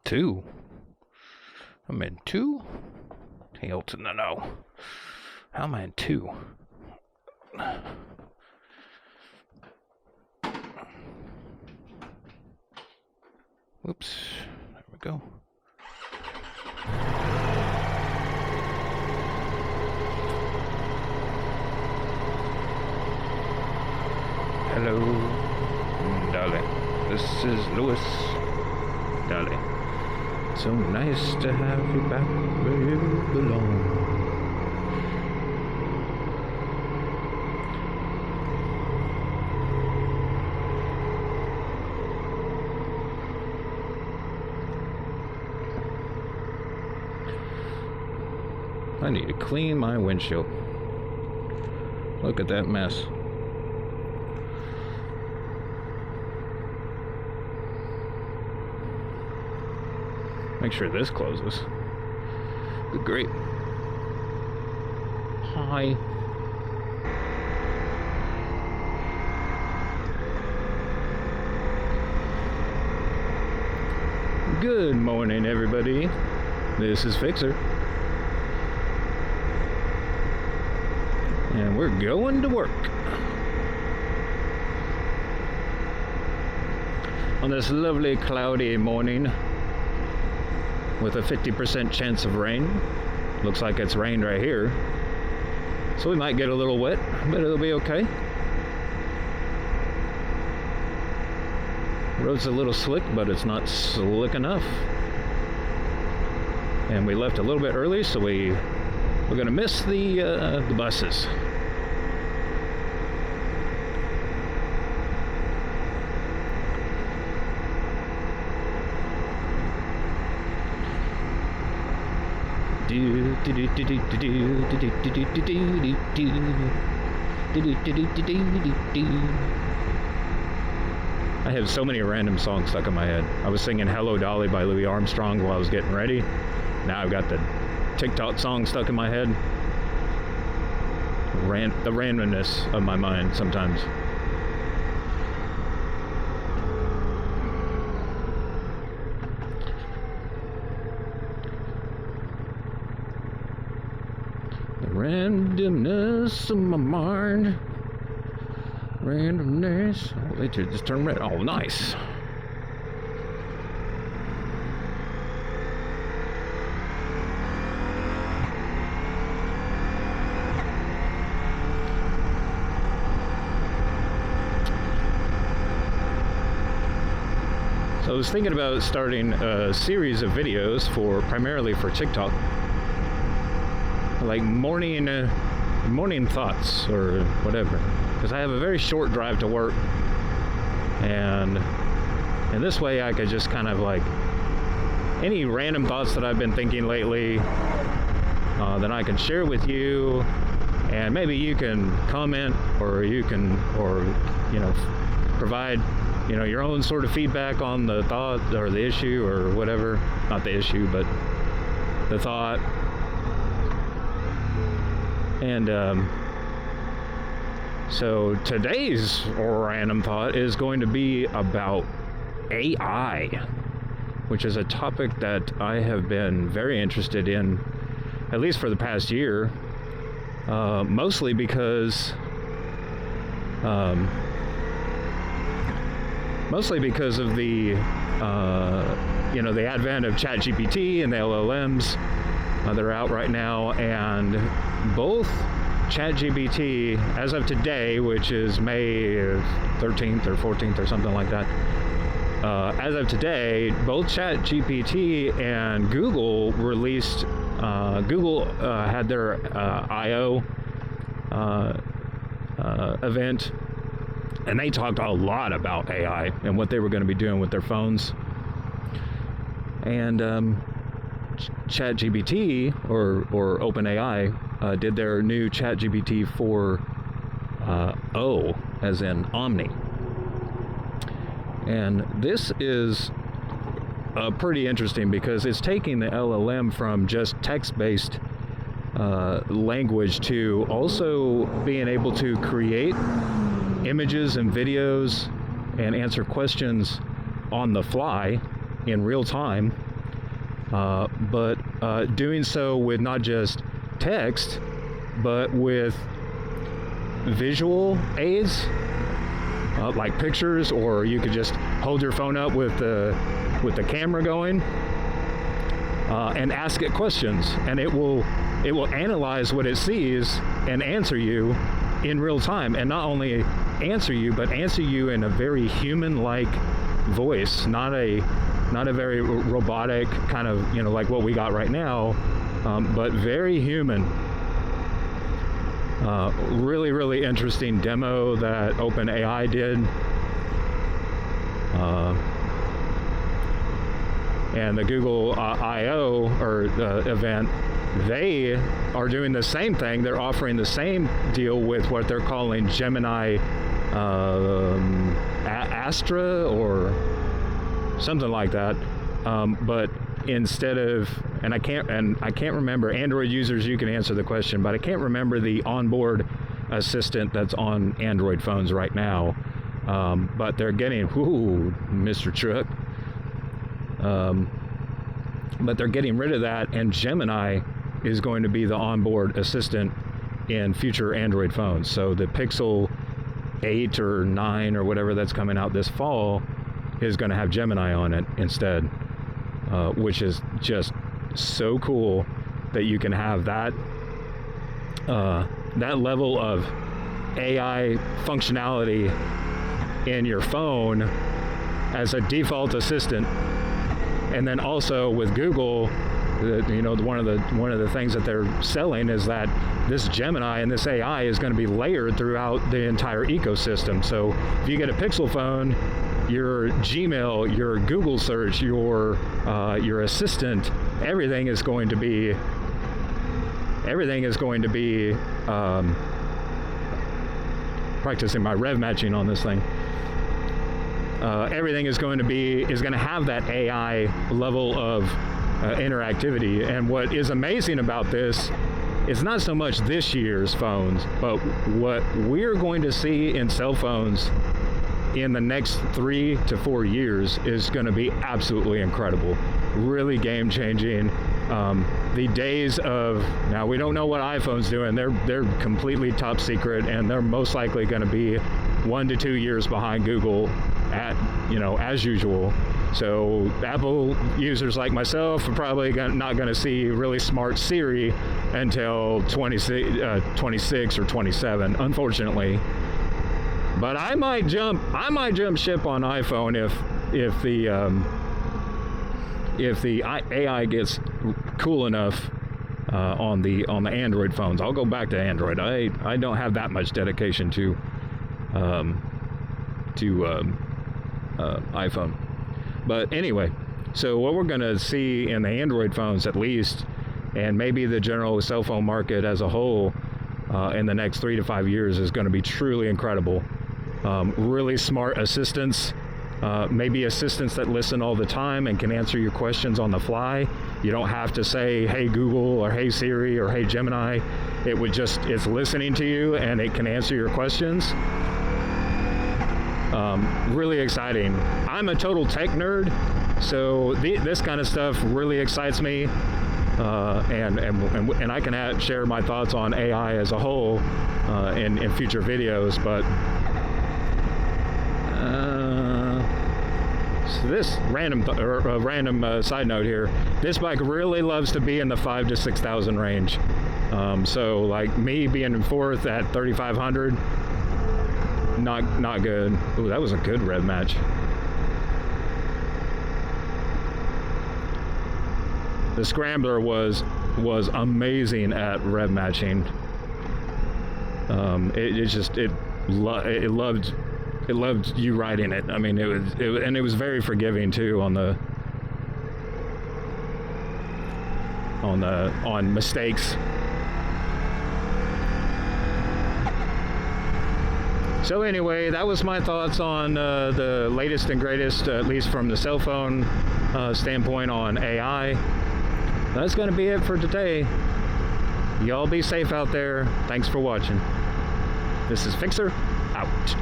2. I'm in 2? Hell to the no. How am I in 2? Whoops. There we go. Hello, darling. This is Lewis, darling. So nice to have you back where you belong. I need to clean my windshield. Look at that mess. Make sure this closes. Good grief. Hi. Good morning, everybody. This is Fixer. And we're going to work. On this lovely cloudy morning with a 50% chance of rain. Looks like it's rained right here. So we might get a little wet, but it'll be okay. The road's a little slick, but it's not slick enough. And we left a little bit early, so we're gonna miss the buses. I have so many random songs stuck in my head. I was singing Hello Dolly by Louis Armstrong while I was getting ready. Now I've got the TikTok song stuck in my head. The randomness of my mind sometimes. Randomness of my mind. Randomness. Oh, they just turned red. Oh, nice. So I was thinking about starting a series of videos primarily for TikTok. Like morning thoughts or whatever, because I have a very short drive to work, and in this way I could just kind of like any random thoughts that I've been thinking lately, that I can share with you, and maybe you can comment, or you know, provide, you know, your own sort of feedback on the thought or the issue or whatever. Not the issue, but the thought. And so today's random thought is going to be about AI, which is a topic that I have been very interested in, at least for the past year, mostly because of the you know, the advent of ChatGPT and the LLMs. They're out right now, and both ChatGPT, as of today, which is May 13th or 14th or something like that, as of today, both ChatGPT and Google released, Google had their I.O. Event, and they talked a lot about AI and what they were going to be doing with their phones. And ChatGPT or OpenAI did their new ChatGPT 4.0, as in Omni. And this is pretty interesting because it's taking the LLM from just text-based language to also being able to create images and videos and answer questions on the fly in real time. but doing so with not just text, but with visual aids, like pictures, or you could just hold your phone up with the camera going, and ask it questions, and it will analyze what it sees and answer you in real time, and not only answer you, but answer you in a very human-like voice, not a very robotic kind of, like what we got right now, but very human. Really, really interesting demo that OpenAI did. And the Google I/O event, they are doing the same thing. They're offering the same deal with what they're calling Gemini Astra or something like that. But instead of, and I can't remember, Android users, you can answer the question, but I can't remember the onboard assistant that's on Android phones right now. But they're getting, Mr. Truck. But they're getting rid of that, and Gemini is going to be the onboard assistant in future Android phones. So the Pixel 8 or 9 or whatever that's coming out this fall is going to have Gemini on it instead, which is just so cool that you can have that level of AI functionality in your phone as a default assistant. And then also with Google, one of the things that they're selling is that this Gemini and this AI is going to be layered throughout the entire ecosystem. So if you get a Pixel phone, your Gmail, your Google search, your assistant, everything is going to be practicing my rev matching on this thing. Everything is going to have that AI level of interactivity. And what is amazing about this is not so much this year's phones, but what we're going to see in cell phones in the next 3 to 4 years is going to be absolutely incredible, really game changing. The days of, now we don't know what iPhone's doing, they're completely top secret, and they're most likely going to be 1 to 2 years behind Google as usual. So Apple users like myself are probably not going to see really smart Siri until 26 or 27, unfortunately. But I might jump ship on iPhone if the AI gets cool enough on the Android phones. I'll go back to Android. I don't have that much dedication to iPhone. But anyway, so what we're going to see in the Android phones, at least, and maybe the general cell phone market as a whole, in the next 3 to 5 years, is going to be truly incredible. Really smart assistants, maybe assistants that listen all the time and can answer your questions on the fly. You don't have to say, hey Google, or hey Siri, or hey Gemini. It's listening to you, and it can answer your questions. Really exciting. I'm a total tech nerd, so this kind of stuff really excites me, and I can share my thoughts on AI as a whole in future videos. But so this random side note here, this bike really loves to be in the 5,000 to 6,000 range. So like me being in fourth at 3,500. Not good. Ooh, that was a good rev match. The Scrambler was amazing at rev matching. It loved you riding it. I mean, it was very forgiving too on mistakes. So anyway, that was my thoughts on the latest and greatest, at least from the cell phone standpoint, on AI. That's going to be it for today. Y'all be safe out there. Thanks for watching. This is Fixer, out.